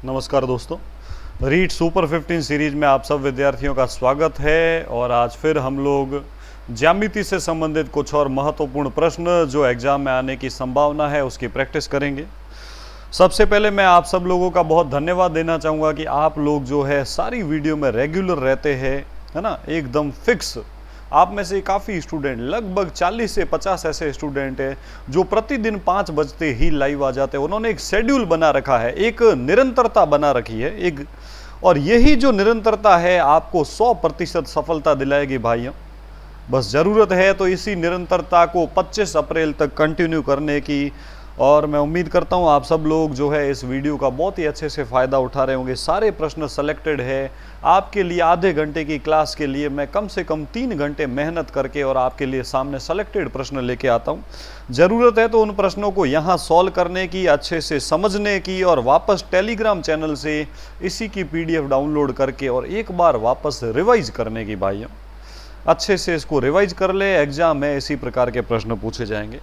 नमस्कार दोस्तों, read super 15 series में आप सब विद्यार्थियों का स्वागत है। और आज फिर हम लोग ज्यामिति से संबंधित कुछ और महत्वपूर्ण प्रश्न जो एग्जाम में आने की संभावना है उसकी प्रैक्टिस करेंगे। सबसे पहले मैं आप सब लोगों का बहुत धन्यवाद देना चाहूँगा कि आप लोग जो है सारी वीडियो में रेगुलर रहते हैं, है ना, एकदम फिक्स। आप में से काफ़ी स्टूडेंट, लगभग 40 से 50 ऐसे स्टूडेंट हैं जो प्रतिदिन 5 बजते ही लाइव आ जाते हैं। उन्होंने एक शेड्यूल बना रखा है, एक निरंतरता बना रखी है एक, और यही जो निरंतरता है आपको 100% सफलता दिलाएगी भाइयों। बस ज़रूरत है तो इसी निरंतरता को 25 अप्रैल तक कंटिन्यू करने की। और मैं उम्मीद करता हूँ आप सब लोग जो है इस वीडियो का बहुत ही अच्छे से फ़ायदा उठा रहे होंगे। सारे प्रश्न सेलेक्टेड है आपके लिए। आधे घंटे की क्लास के लिए मैं कम से कम 3 घंटे मेहनत करके और आपके लिए सामने सेलेक्टेड प्रश्न लेके आता हूँ। ज़रूरत है तो उन प्रश्नों को यहाँ सॉल्व करने की, अच्छे से समझने की, और वापस टेलीग्राम चैनल से इसी की PDF डाउनलोड करके और एक बार वापस रिवाइज करने की। भाइयों अच्छे से इसको रिवाइज कर ले, एग्जाम में इसी प्रकार के प्रश्न पूछे जाएंगे।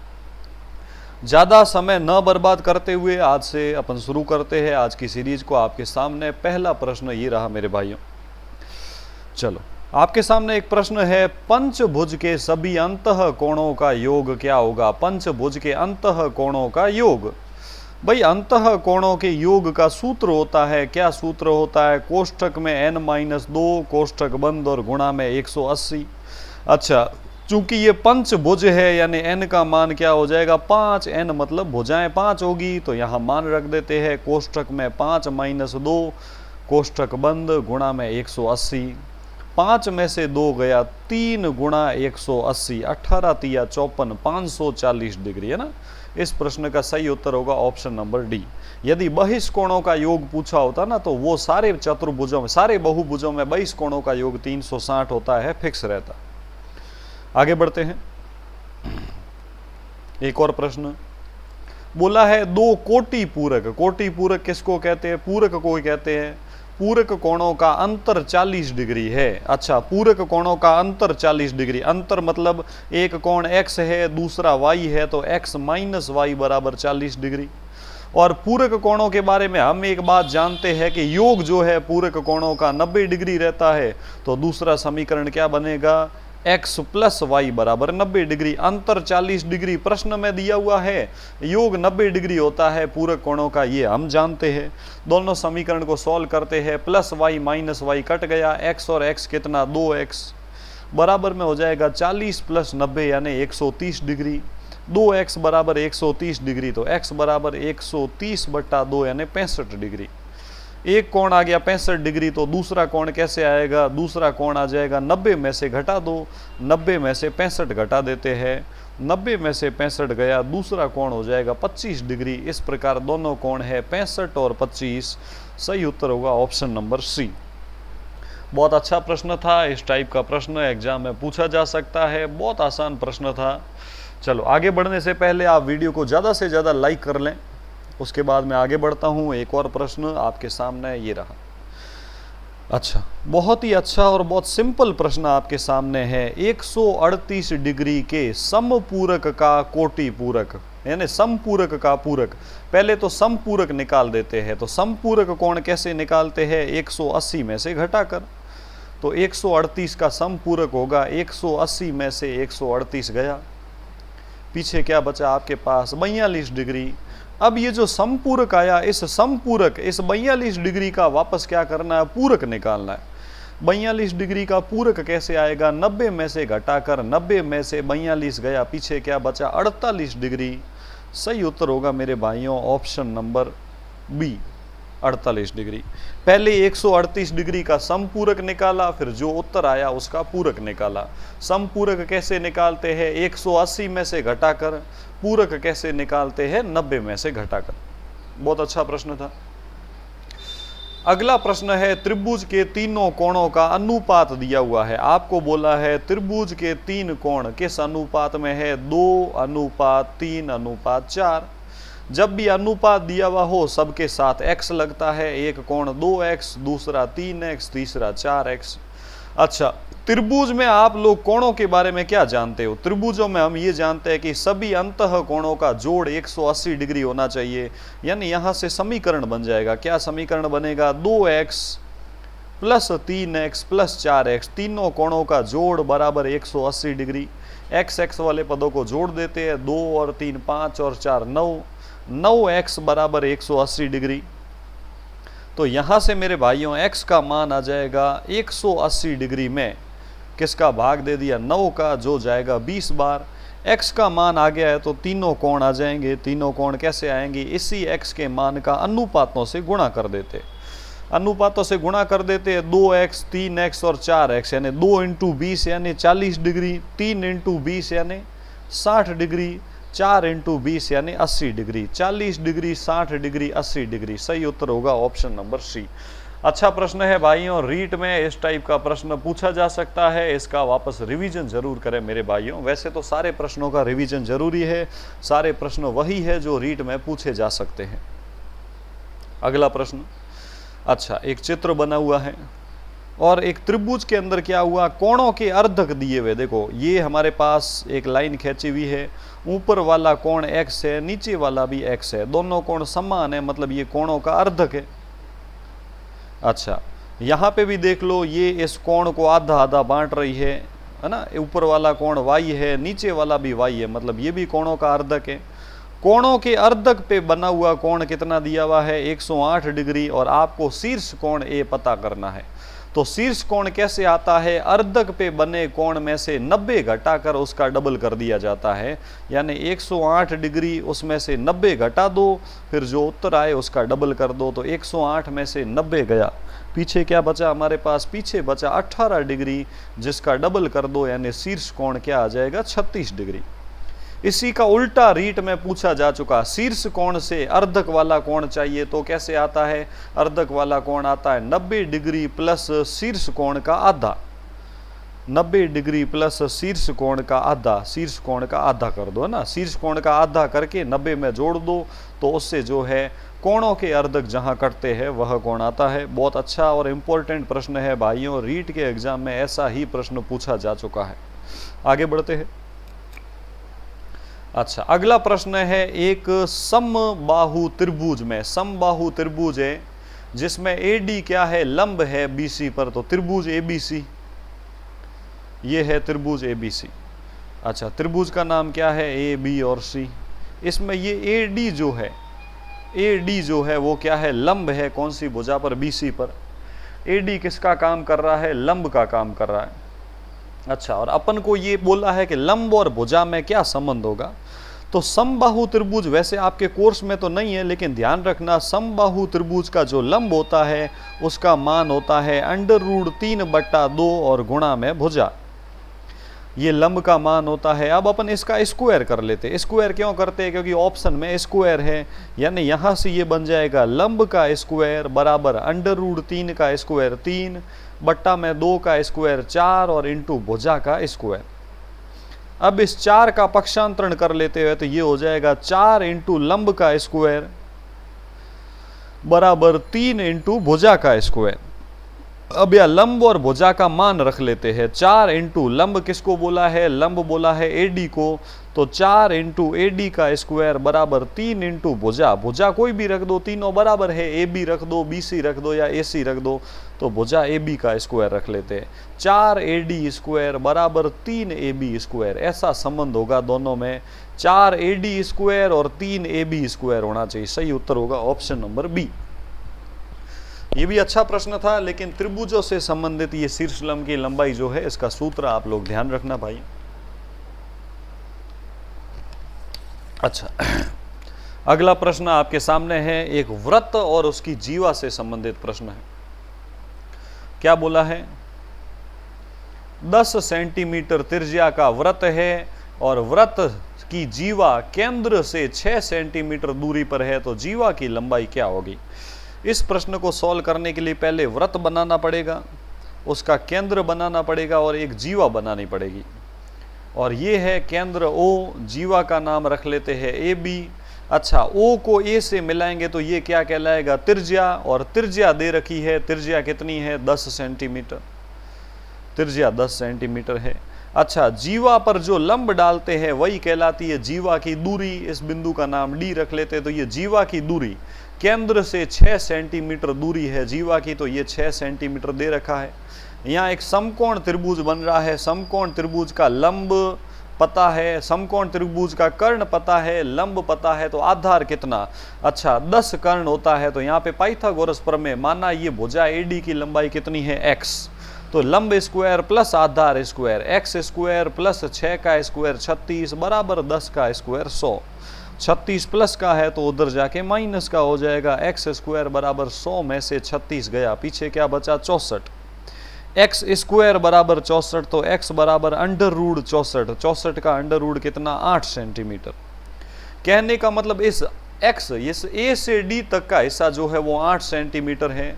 ज़्यादा समय न बर्बाद करते हुए आज से अपन शुरू करते हैं आज की सीरीज को। आपके सामने पहला प्रश्न ये रहा मेरे भाइयों। चलो, आपके सामने एक प्रश्न है, पंचभुज के सभी अंतः कोणों का योग क्या होगा? पंचभुज के अंतः कोणों का योग। भाई अंतः कोणों के योग का सूत्र होता है, क्या सूत्र होता है? कोष्ठक में n-2, कोष्ठक बंद और गुणा में 180। अच्छा, चूंकि ये पंचभुज है यानी n का मान क्या हो जाएगा? 5। n मतलब भुजाएं 5 होगी, तो यहाँ मान रख देते हैं। कोष्ठक में 5 - 2, कोष्ठक बंद, गुणा में 180। 5 में से 2 गया, 3 गुणा 180, 18 तिया 54, 540 डिग्री, है ना। इस प्रश्न का सही उत्तर होगा ऑप्शन नंबर डी। यदि बहिष्कोणों का योग पूछा होता ना तो वो सारे चतुर्भुजों में, सारे बहुभुजों में बहिष्कोणों का योग 360 होता है, फिक्स रहता। आगे बढ़ते हैं। एक और प्रश्न बोला है, 2 कोटि पूरक। कोटि पूरक किसको कहते हैं? पूरक को कहते हैं। पूरक कोणों का अंतर 40 डिग्री है। अच्छा, पूरक कोणों का अंतर 40 डिग्री। अंतर मतलब एक कोण x है, दूसरा y है, तो x - y बराबर 40 डिग्री। और पूरक कोणों के बारे में हम एक बात जानते हैं कि योग जो है पूरक कोणों का 90 डिग्री रहता है। तो दूसरा समीकरण क्या बनेगा? x + y बराबर 90 डिग्री। अंतर 40 डिग्री प्रश्न में दिया हुआ है, योग 90 डिग्री होता है पूरक कोणों का, ये हम जानते हैं। दोनों समीकरण को सॉल्व करते हैं, +y - y कट गया, x और x कितना? 2x बराबर में हो जाएगा 40 + 90 यानी 130 डिग्री। 2x बराबर 130 डिग्री, तो x बराबर 130/2 यानी 65 डिग्री। एक कोण आ गया 65 डिग्री, तो दूसरा कोण कैसे आएगा? दूसरा कोण आ जाएगा 90 में से घटा दो, 90 में से 65 घटा देते हैं, 90 में से 65 गया, दूसरा कोण हो जाएगा 25 डिग्री। इस प्रकार दोनों कोण है 65 और 25। सही उत्तर होगा ऑप्शन नंबर सी। बहुत अच्छा प्रश्न था। इस टाइप का प्रश्न एग्जाम में पूछा जा सकता है, बहुत आसान प्रश्न था। चलो, आगे बढ़ने से पहले आप वीडियो को ज़्यादा से ज़्यादा लाइक कर लें, उसके बाद मैं आगे बढ़ता हूँ। एक और प्रश्न आपके सामने ये रहा। अच्छा, बहुत ही अच्छा और बहुत सिंपल प्रश्न आपके सामने है। 138 डिग्री के समपूरक का कोटि पूरक, यानी समपूरक का पूरक। पहले तो समपूरक निकाल देते हैं। तो समपूरक कोण कैसे निकालते हैं? 180 में से घटाकर। तो 138 का समपूरक होगा, 180 में से 138 गया, पीछे क्या बचा आपके पास? 42 डिग्री। अब ये जो समपूरक आया, इस समपूरक, इस 42 डिग्री का वापस क्या करना है? पूरक निकालना है। 42 डिग्री का पूरक कैसे आएगा? 90 में से घटाकर, 90 में से 42 गया, पीछे क्या बचा? 48 डिग्री। सही उत्तर होगा मेरे भाइयों ऑप्शन नंबर बी, 48 डिग्री। पहले 138 डिग्री का समपूरक निकाला, फिर जो उत्तर आया उसका पूरक निकाला। समपूरक कैसे निकालते हैं? 180 में से घटाकर। पूरक कैसे निकालते हैं? 90 में से घटाकर। बहुत अच्छा प्रश्न था। अगला प्रश्न है, त्रिभुज के तीनों कोणों का अनुपात दिया हुआ है। आपको बोला है त्रिभुज के 3 कोण किस अनुपात में है? 2:3:4। जब भी अनुपात दिया हुआ हो सबके साथ x लगता है। एक कोण 2x, दूसरा 3x, तीसरा 4x। अच्छा, त्रिभुज में आप लोग कोणों के बारे में क्या जानते हो? त्रिभुजों में हम ये जानते हैं कि सभी अंतः कोणों का जोड़ 180 डिग्री होना चाहिए। यानी यहां से समीकरण बन जाएगा। क्या समीकरण बनेगा? 2x plus 3x plus 4x, तीनों कोणों का जोड़ बराबर 180 डिग्री। एक्स एक्स वाले पदों को जोड़ देते हैं, 2 और 3 5 और 4 9, 9x बराबर 180 डिग्री। तो यहां से मेरे भाइयों x का मान आ जाएगा 180 डिग्री में किसका भाग दे दिया? 9 का, जो जाएगा 20 बार। x का मान आ गया है तो तीनों कोण आ जाएंगे। तीनों कोण कैसे आएंगे? इसी x के मान का अनुपातों से गुणा कर देते। अनुपातों से गुणा कर देते हैं। 2x 3x और 4x यानी 2 इंटू 20 यानी 40 डिग्री, 3 इंटू 20 यानी 60 डिग्री, 4 इंटू 20 यानी 80 डिग्री। 40 degree, 60 degree, 80 degree. सही उत्तर होगा ऑप्शन नंबर सी। अच्छा प्रश्न है भाइयों, रीट में इस टाइप का प्रश्न पूछा जा सकता है। इसका वापस रिवीजन जरूर करें मेरे भाइयों। वैसे तो सारे प्रश्नों का रिवीजन जरूरी है, सारे प्रश्न वही है जो रीट में पूछे जा सकते हैं। अगला प्रश्न, अच्छा एक चित्र बना हुआ है और एक त्रिभुज के अंदर क्या हुआ? कोणों के अर्धक दिए हुए। देखो ये हमारे पास एक लाइन खींची हुई है, ऊपर वाला कोण x है, नीचे वाला भी x है, दोनों कोण समान है, मतलब ये कोणों का अर्धक है। अच्छा यहाँ पे भी देख लो, ये इस कोण को आधा आधा बांट रही है ना। ऊपर वाला कोण y है, नीचे वाला भी y है, मतलब ये भी कोणों का अर्धक है। कोणों के अर्धक पे बना हुआ कोण कितना दिया हुआ है? 108 डिग्री। और आपको शीर्ष कोण ए पता करना है। तो शीर्ष कोण कैसे आता है? अर्धक पे बने कोण में से 90 घटाकर उसका डबल कर दिया जाता है। यानी 108 डिग्री, उसमें से 90 घटा दो, फिर जो उत्तर आए उसका डबल कर दो। तो 108 में से 90 गया, पीछे क्या बचा हमारे पास? पीछे बचा 18 डिग्री, जिसका डबल कर दो, यानी शीर्ष कोण क्या आ जाएगा? 36 डिग्री। इसी का उल्टा रीट में पूछा जा चुका। शीर्ष कोण से अर्धक वाला कोण चाहिए तो कैसे आता है? अर्धक वाला कोण आता है 90 डिग्री प्लस शीर्ष कोण का आधा। 90 डिग्री प्लस शीर्ष कोण का आधा, शीर्ष कोण का आधा कर दो, है ना। शीर्ष कोण का आधा करके 90 में जोड़ दो, तो उससे जो है कोणों के अर्धक जहां कटते हैं वह कोण आता है। बहुत अच्छा और इम्पोर्टेंट प्रश्न है भाइयों, रीट के एग्जाम में ऐसा ही प्रश्न पूछा जा चुका है। आगे बढ़ते हैं। अच्छा अगला प्रश्न है, एक समबाहु त्रिभुज में, समबाहु त्रिभुज है जिसमें AD क्या है? लंब है BC पर। तो त्रिभुज ABC, ये है त्रिभुज ABC। अच्छा त्रिभुज का नाम क्या है? A B और C। इसमें ये AD जो है वो क्या है? लंब है। कौन सी भुजा पर? BC पर। AD किसका काम कर रहा है? लंब का काम कर रहा है। अच्छा, और अपन को ये बोला है कि लंब और भुजा में क्या संबंध होगा? तो समबाहु त्रिभुज वैसे आपके कोर्स में तो नहीं है, लेकिन ध्यान रखना समबाहु त्रिभुज का जो लंब होता है उसका मान होता है √3/2 और गुणा में भुजा। ये लंब का मान होता है। अब अपन इसका स्क्वायर कर लेते हैं। स्क्वायर क्यों करते हैं? क्योंकि ऑप्शन में स्क्वायर है। यानी यहाँ से ये बन जाएगा लंब का स्क्वायर बराबर √3 का स्क्वायर 3 बट्टा में 2 का स्क्वायर 4 और इंटू भुजा का स्क्वायर। अब इस 4 का पक्षांतरण कर लेते हैं तो ये हो जाएगा 4 इंटू लंब का स्क्वायर बराबर 3 इंटू भुजा का स्क्वायर। अब यह लंब और भुजा का मान रख लेते हैं। 4 इंटू लंब किसको बोला है? लंब बोला है AD को। तो 4 इंटू AD का स्क्वायर बराबर 3 इंटू भुजा। भुजा कोई भी रख दो, तीनों बराबर है। AB रख दो, BC रख दो या AC रख दो। तो भुजा AB का स्क्वायर रख लेते हैं। 4 AD स्क्वायर बराबर 3 AB स्क्वायर। ऐसा संबंध होगा दोनों में। 4 AD स्क्वायर और 3 AB स्क्वायर होना चाहिए। सही उत्तर होगा ऑप्शन नंबर बी। ये भी अच्छा प्रश्न था, लेकिन त्रिभुजों से संबंधित ये शीर्षलंब की लंबाई जो है इसका सूत्र आप लोग ध्यान रखना भाई। अच्छा अगला प्रश्न आपके सामने है, एक वृत्त और उसकी जीवा से संबंधित प्रश्न है। क्या बोला है? 10 सेंटीमीटर त्रिज्या का वृत्त है और वृत्त की जीवा केंद्र से 6 सेंटीमीटर दूरी पर है, तो जीवा की लंबाई क्या होगी? इस प्रश्न को सॉल्व करने के लिए पहले वृत्त बनाना पड़ेगा, उसका केंद्र बनाना पड़ेगा और एक जीवा बनानी पड़ेगी। और ये है केंद्र O, जीवा का नाम रख लेते हैं AB। अच्छा, O को A से मिलाएंगे तो ये क्या कहलाएगा? त्रिज्या। और त्रिज्या दे रखी है, त्रिज्या कितनी है? 10 सेंटीमीटर। त्रिज्या 10 सेंटीमीटर है। अच्छा, जीवा पर जो लंब डालते हैं वही कहलाती है जीवा की दूरी। इस बिंदु का नाम डी रख लेते हैं। तो ये जीवा की दूरी केंद्र से 6 सेंटीमीटर दूरी है जीवा की, तो ये 6 सेंटीमीटर दे रखा है। यहाँ एक समकोण त्रिभुज बन रहा है। समकोण त्रिभुज का लंब पता है, समकोण त्रिभुज का कर्ण पता है, लंब पता है, तो आधार कितना? अच्छा, 10 कर्ण होता है। तो यहाँ पे पाइथागोरस प्रमेय, माना ये भुजा एडी की लंबाई कितनी है? x, तो लंब स्क्वायर प्लस आधार स्क्वायर, एक्स स्क्वायर प्लस 6 का स्क्वायर 36 बराबर 10 का स्क्वायर 100। 36 प्लस का है तो उधर जाके माइनस का हो जाएगा। एक्स स्क्वायर बराबर 100 में से 36 गया, पीछे क्या बचा? 64। एक्स स्क्वायर बराबर 64, तो एक्स बराबर अंडर रूट 64। 64 का अंडर रूट कितना? 8 सेंटीमीटर। कहने का मतलब इस एक्स, इस ए से डी तक का हिस्सा जो है वो 8 सेंटीमीटर है।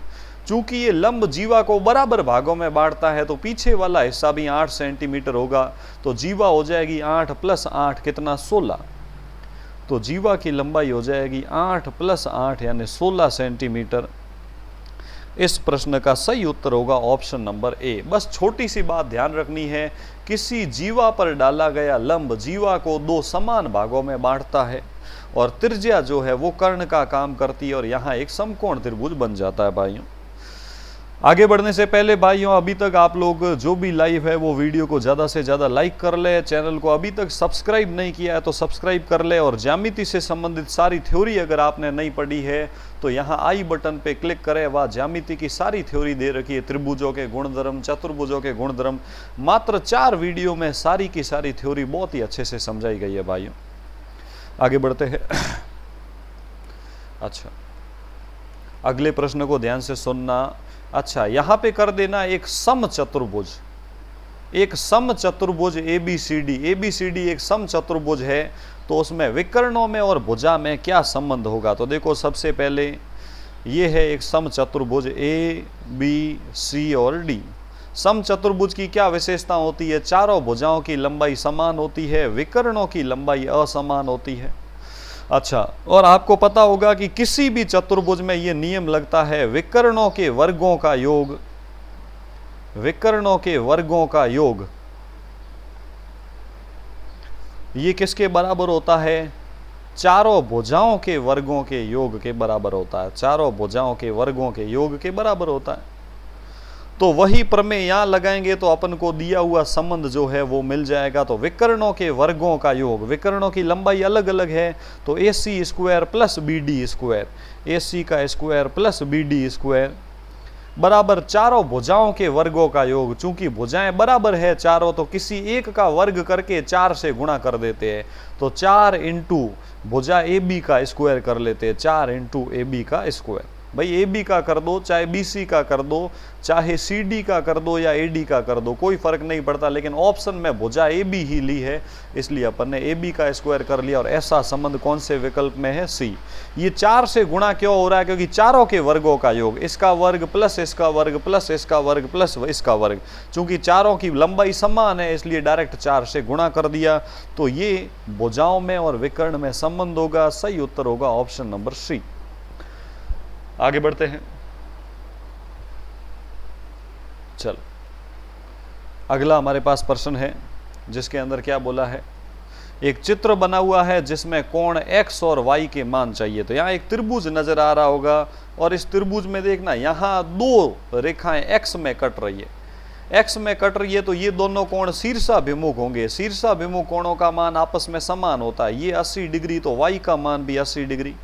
चूंकि ये लंब जीवा को बराबर भागों में बांटता है तो पीछे वाला हिस्सा भी 8 सेंटीमीटर होगा। तो जीवा हो जाएगी 8 प्लस 8 कितना? 16। तो जीवा की लंबाई हो जाएगी 8 प्लस 8 यानी 16 सेंटीमीटर। इस प्रश्न का सही उत्तर होगा ऑप्शन नंबर ए। बस छोटी सी बात ध्यान रखनी है, किसी जीवा पर डाला गया लंब जीवा को 2 समान भागों में बांटता है और त्रिज्या जो है वो कर्ण का काम करती है और यहाँ एक समकोण त्रिभुज बन जाता है। भाइयों, आगे बढ़ने से पहले भाइयों, अभी तक आप लोग जो भी लाइव है वो वीडियो को ज़्यादा से ज़्यादा लाइक कर ले। चैनल को अभी तक सब्सक्राइब नहीं किया है तो सब्सक्राइब कर ले। और ज्यामिति से संबंधित सारी थ्योरी अगर आपने नहीं पढ़ी है तो यहाँ आई बटन पे क्लिक करें। वह ज्यामिति की सारी थ्योरी दे रखी है, त्रिभुजों के गुणधर्म, चतुर्भुजों के गुणधर्म। मात्र 4 वीडियो में सारी की सारी थ्योरी बहुत ही अच्छे से समझाई गई है। भाइयों, आगे बढ़ते हैं। अच्छा, अगले प्रश्न को ध्यान से सुनना। अच्छा, यहां पे कर देना एक सम चतुर्भुज। एक सम चतुर्भुज ABCD, ABCD एक सम चतुर्भुज है, तो उसमें विकर्णों में और भुजा में क्या संबंध होगा? तो देखो, सबसे पहले ये है एक सम चतुर्भुज ABC और D। सम चतुर्भुज की क्या विशेषता होती है? चारों भुजाओं की लंबाई समान होती है, विकर्णों की लंबाई असमान होती है। अच्छा, और आपको पता होगा कि किसी भी चतुर्भुज में यह नियम लगता है, विकर्णों के वर्गों का योग, विकर्णों के वर्गों का योग ये किसके बराबर होता है? चारों भुजाओं के वर्गों के योग के बराबर होता है। चारों भुजाओं के वर्गों के योग के बराबर होता है। तो वही प्रमेय यहां लगाएंगे तो अपन को दिया हुआ संबंध जो है वो मिल जाएगा। तो विकर्णों के वर्गों का योग, विकर्णों की लंबाई अलग अलग है, तो AC square plus BD square, AC का स्क्वायर प्लस BD स्क्वायर बराबर चारों भुजाओं के वर्गों का योग। चूंकि भुजाएं बराबर है चारों, तो किसी एक का वर्ग करके 4 से गुणा कर देते हैं। तो 4 इंटू भुजा AB का स्क्वायर कर लेते हैं, 4 इंटू AB का स्क्वायर। भाई AB का कर दो, चाहे BC का कर दो, चाहे CD का कर दो या AD का कर दो, कोई फर्क नहीं पड़ता। लेकिन ऑप्शन में भुजा AB ही ली है, इसलिए अपन ने AB का स्क्वायर कर लिया। और ऐसा संबंध कौन से विकल्प में है? C। ये 4 से गुणा क्यों हो रहा है? क्योंकि चारों के वर्गों का योग, इसका वर्ग प्लस इसका वर्ग प्लस इसका वर्ग प्लस इसका वर्ग, चूंकि चारों की लंबाई समान है इसलिए डायरेक्ट 4 से गुणा कर दिया। तो ये भुजाओं में और विकर्ण में संबंध होगा। सही उत्तर होगा ऑप्शन नंबर C। आगे बढ़ते हैं। चलो, अगला हमारे पास प्रश्न है जिसके अंदर क्या बोला है? एक चित्र बना हुआ है जिसमें कोण x और y के मान चाहिए। तो यहाँ एक त्रिभुज नजर आ रहा होगा और इस त्रिभुज में देखना, यहाँ 2 रेखाएं x में कट रही है, x में कट रही है, तो ये दोनों कोण शीर्षाभिमुख होंगे। शीर्षाभिमुख कोणों का मान आपस में समान होता है। ये 80 डिग्री, तो y का मान भी 80 डिग्री।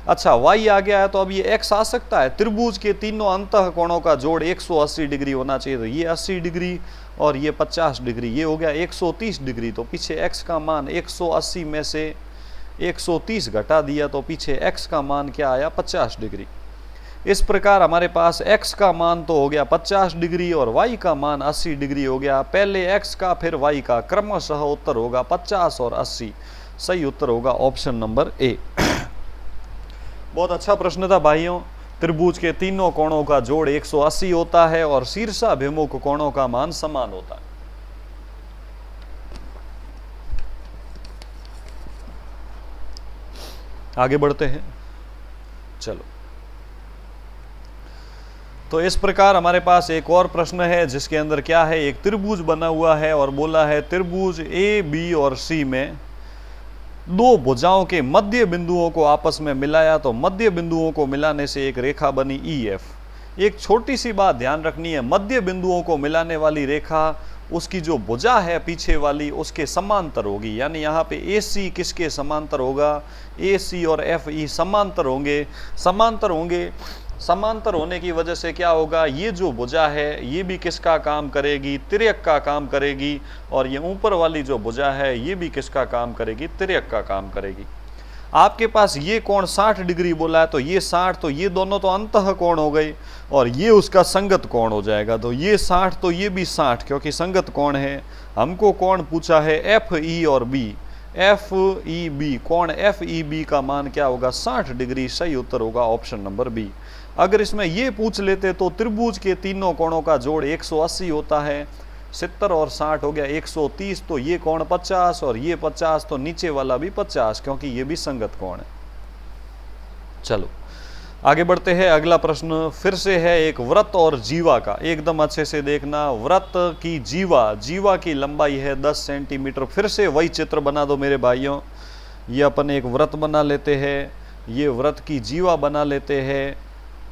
अच्छा, y आ गया है तो अब ये x आ सकता है। त्रिभुज के तीनों अंतः कोणों का जोड़ 180 डिग्री होना चाहिए। तो ये 80 डिग्री और ये 50 डिग्री, ये हो गया 130 डिग्री। तो पीछे x का मान 180 में से 130 घटा दिया तो पीछे x का मान क्या आया? 50 डिग्री। इस प्रकार हमारे पास x का मान तो हो गया 50 डिग्री और y का मान 80 डिग्री हो गया। पहले x का फिर y का, क्रमशः उत्तर होगा 50 और 80। सही उत्तर होगा ऑप्शन नंबर ए। बहुत अच्छा प्रश्न था भाइयों। त्रिभुज के तीनों कोणों का जोड़ 180 होता है और शीर्षाभिमुख कोणों का मान समान होता है। आगे बढ़ते हैं। चलो, तो इस प्रकार हमारे पास एक और प्रश्न है जिसके अंदर क्या है, एक त्रिभुज बना हुआ है और बोला है त्रिभुज ए बी और सी में दो भुजाओं के मध्य बिंदुओं को आपस में मिलाया तो मध्य बिंदुओं को मिलाने से एक रेखा बनी ई एफ। एक छोटी सी बात ध्यान रखनी है, मध्य बिंदुओं को मिलाने वाली रेखा उसकी जो भुजा है पीछे वाली उसके समांतर होगी, यानी यहाँ पे ए सी किसके समांतर होगा, ए सी और एफ ई समांतर होंगे। समांतर होने की वजह से क्या होगा, ये जो भुजा है ये भी किसका काम करेगी, तिर्यक का काम करेगी, और ये ऊपर वाली जो भुजा है ये भी किसका काम करेगी, तिर्यक का काम करेगी। आपके पास ये कोण 60 डिग्री बोला है तो ये 60, तो ये दोनों तो अंतः कोण हो गए और ये उसका संगत कोण हो जाएगा, तो ये 60 तो ये भी 60 क्योंकि संगत कोण है। हमको कोण पूछा है एफ ई और बी, एफ ई बी, कोण एफ ई बी का मान क्या होगा, 60 डिग्री। सही उत्तर होगा ऑप्शन नंबर बी। अगर इसमें ये पूछ लेते तो त्रिभुज के तीनों कोणों का जोड़ 180 होता है, 70 और 60 हो गया 130, तो ये कोण 50 और ये 50, तो नीचे वाला भी 50 क्योंकि ये भी संगत कोण है। चलो आगे बढ़ते हैं। अगला प्रश्न फिर से है एक वृत्त और जीवा का, एकदम अच्छे से देखना। वृत्त की जीवा की लंबाई है 10 सेंटीमीटर। फिर से वही चित्र बना दो मेरे भाइयों, ये अपन एक वृत्त बना लेते हैं, ये वृत्त की जीवा बना लेते हैं,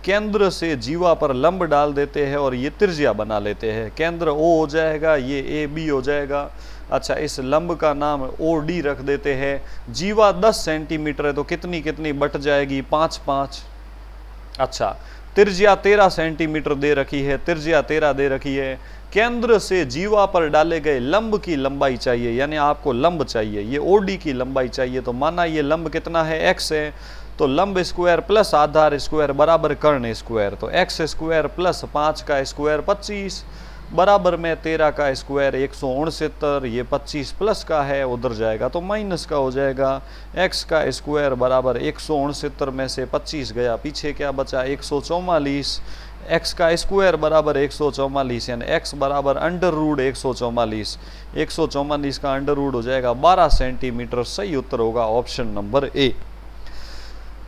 केंद्र से जीवा पर लंब डाल देते हैं और ये त्रिज्या बना लेते हैं। केंद्र O हो जाएगा, ये ए बी हो जाएगा। अच्छा, इस लंब का नाम OD रख देते हैं। जीवा 10 सेंटीमीटर है तो कितनी कितनी बट जाएगी, 5 5। अच्छा, त्रिज्या 13 सेंटीमीटर दे रखी है, त्रिज्या 13 दे रखी है। केंद्र से जीवा पर डाले गए लंब की लंबाई चाहिए, यानी आपको लंब चाहिए, ये OD की लंबाई चाहिए। तो माना ये लंब कितना है, x है, तो लंब स्क्वायर प्लस आधार स्क्वायर बराबर कर्ण स्क्वायर, तो x स्क्वायर प्लस 5 का स्क्वायर 25 बराबर में 13 का स्क्वायर 169। ये 25 प्लस का है उधर जाएगा तो माइनस का हो जाएगा। x का स्क्वायर बराबर 169 में से 25 गया, पीछे क्या बचा 144। x का स्क्वायर बराबर 144 यानी x बराबर अंडर रूट 144। 144 का अंडर रूट हो जाएगा 12 सेंटीमीटर। सही उत्तर होगा ऑप्शन नंबर ए।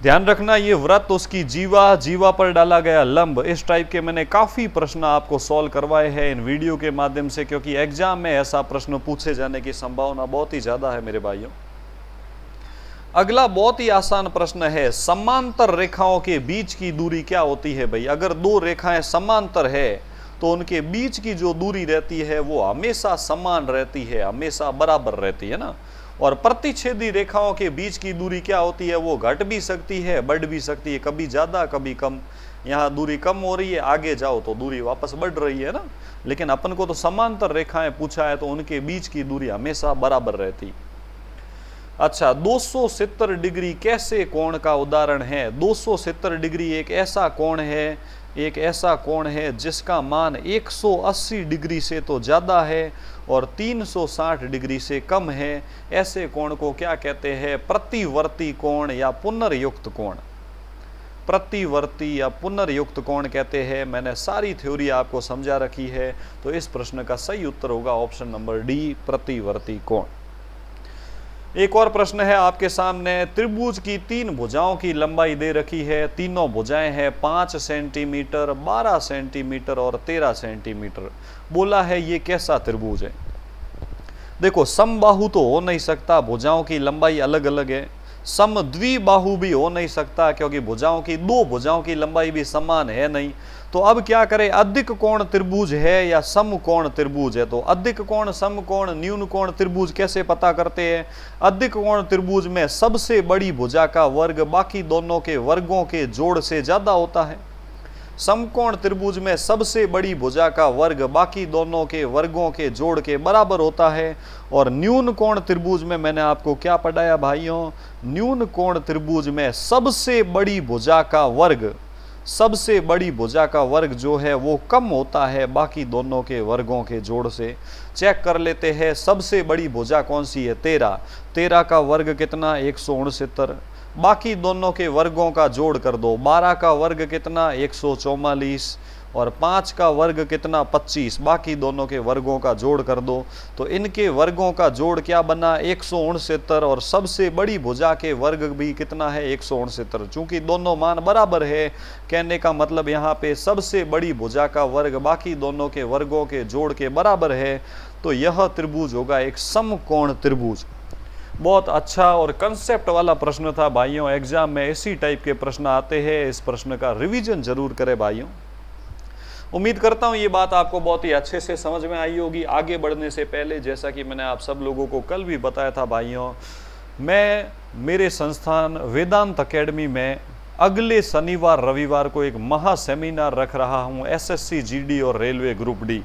ध्यान रखना, ये वृत्त उसकी जीवा पर डाला गया लंब। इस टाइप के मैंने काफ़ी प्रश्न आपको सॉल्व करवाए हैं इन वीडियो के माध्यम से, क्योंकि एग्जाम में ऐसा प्रश्न पूछे जाने की संभावना बहुत ही ज़्यादा है मेरे भाइयों। अगला बहुत ही आसान प्रश्न है, समांतर रेखाओं के बीच की दूरी क्या होती है भाई। अगर दो रेखाएं समांतर है तो उनके बीच की जो दूरी रहती है वो हमेशा समान रहती है, हमेशा बराबर रहती है ना। और प्रतिच्छेदी रेखाओं के बीच की दूरी क्या होती है, वो घट भी सकती है, बढ़ भी सकती है, कभी ज़्यादा कभी कम। यहाँ दूरी कम हो रही है, आगे जाओ तो दूरी वापस बढ़ रही है ना। लेकिन अपन को तो समांतर रेखाएं पूछा है तो उनके बीच की दूरी हमेशा बराबर रहती। अच्छा, 270 डिग्री कैसे कोण का उदाहरण है। 270 डिग्री एक ऐसा कोण है जिसका मान 180 डिग्री से तो ज़्यादा है और 360 डिग्री से कम है। ऐसे कोण को क्या कहते हैं, प्रतिवर्ती कोण या पुनर्युक्त कोण। प्रतिवर्ती या पुनर्युक्त कोण कहते हैं। मैंने सारी थ्योरी आपको समझा रखी है, तो इस प्रश्न का सही उत्तर होगा ऑप्शन नंबर डी, प्रतिवर्ती कोण। एक और प्रश्न है आपके सामने, त्रिभुज की 3 भुजाओं की लंबाई दे रखी है। तीनों भुजाएं हैं 5 सेंटीमीटर, 12 सेंटीमीटर और 13 सेंटीमीटर। बोला है ये कैसा त्रिभुज है। देखो, समबाहु तो हो नहीं सकता, भुजाओं की लंबाई अलग अलग है। समद्विबाहु भी हो नहीं सकता क्योंकि दो भुजाओं की लंबाई भी समान है नहीं। तो अब क्या करें, अधिक कोण त्रिभुज है या समकोण त्रिभुज है। तो अधिक कोण, समकोण, न्यून कोण त्रिभुज कैसे पता करते हैं। अधिक कोण त्रिभुज में सबसे बड़ी भुजा का वर्ग बाकी दोनों के वर्गों के जोड़ से ज्यादा होता है। समकोण त्रिभुज में सबसे बड़ी भुजा का वर्ग बाकी दोनों के वर्गों के जोड़ के बराबर होता है। और न्यून कोण त्रिभुज में मैंने आपको क्या पढ़ाया भाइयों, न्यून कोण त्रिभुज में सबसे बड़ी भुजा का वर्ग जो है वो कम होता है बाकी दोनों के वर्गों के जोड़ से। चेक कर लेते हैं, सबसे बड़ी भुजा कौन सी है, 13। 13 का वर्ग कितना, 169। बाकी दोनों के वर्गों का जोड़ कर दो, 12 का वर्ग कितना, 144। और 5 का वर्ग कितना 25, बाकी दोनों के वर्गों का जोड़ कर दो। तो इनके वर्गों का जोड़ क्या बना 169, और सबसे बड़ी भुजा के वर्ग भी कितना है 169। चूंकि दोनों मान बराबर है, कहने का मतलब यहाँ पे सबसे बड़ी भुजा का वर्ग बाकी दोनों के वर्गों के जोड़ के बराबर है। तो यह त्रिभुज होगा एक समकोण त्रिभुज। बहुत अच्छा और कंसेप्ट वाला प्रश्न था भाइयों, एग्जाम में इसी टाइप के प्रश्न आते हैं। इस प्रश्न का रिवीजन जरूर करें भाइयों। उम्मीद करता हूं ये बात आपको बहुत ही अच्छे से समझ में आई होगी। आगे बढ़ने से पहले, जैसा कि मैंने आप सब लोगों को कल भी बताया था भाइयों, मैं मेरे संस्थान वेदांत एकेडमी में अगले शनिवार रविवार को एक महा सेमिनार रख रहा हूं, एसएससी जीडी और रेलवे ग्रुप डी,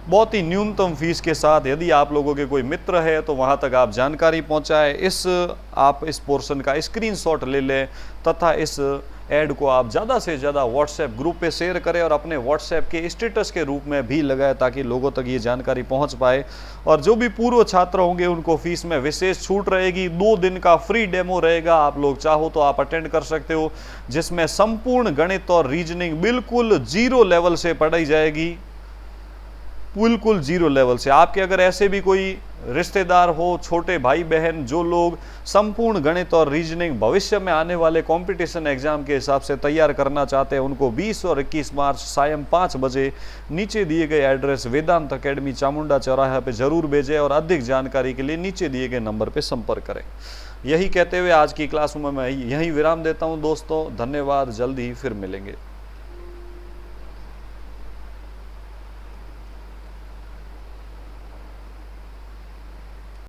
बहुत ही न्यूनतम फीस के साथ। यदि आप लोगों के कोई मित्र है तो वहां तक आप जानकारी पहुंचाएं। आप इस पोर्शन का स्क्रीनशॉट ले लें तथा इस ऐड को आप ज़्यादा से ज़्यादा व्हाट्सएप ग्रुप पे शेयर करें और अपने व्हाट्सएप के स्टेटस के रूप में भी लगाएं, ताकि लोगों तक ये जानकारी पहुंच पाए। और जो भी पूर्व छात्र होंगे उनको फीस में विशेष छूट रहेगी। 2 दिन का फ्री डेमो रहेगा, आप लोग चाहो तो आप अटेंड कर सकते हो, जिसमें संपूर्ण गणित और रीजनिंग बिल्कुल 0 लेवल से पढ़ाई जाएगी, बिल्कुल 0 लेवल से। आपके अगर ऐसे भी कोई रिश्तेदार हो, छोटे भाई बहन, जो लोग संपूर्ण गणित और रीजनिंग भविष्य में आने वाले कंपटीशन एग्जाम के हिसाब से तैयार करना चाहते हैं, उनको 20 और 21 मार्च सायं 5 बजे नीचे दिए गए एड्रेस वेदांत एकेडमी चामुंडा चौराहा पे जरूर भेजें और अधिक जानकारी के लिए नीचे दिए गए नंबर पे संपर्क करें। यही कहते हुए आज की क्लास में मैं यहीं विराम देता हूं दोस्तों। धन्यवाद, जल्द ही फिर मिलेंगे।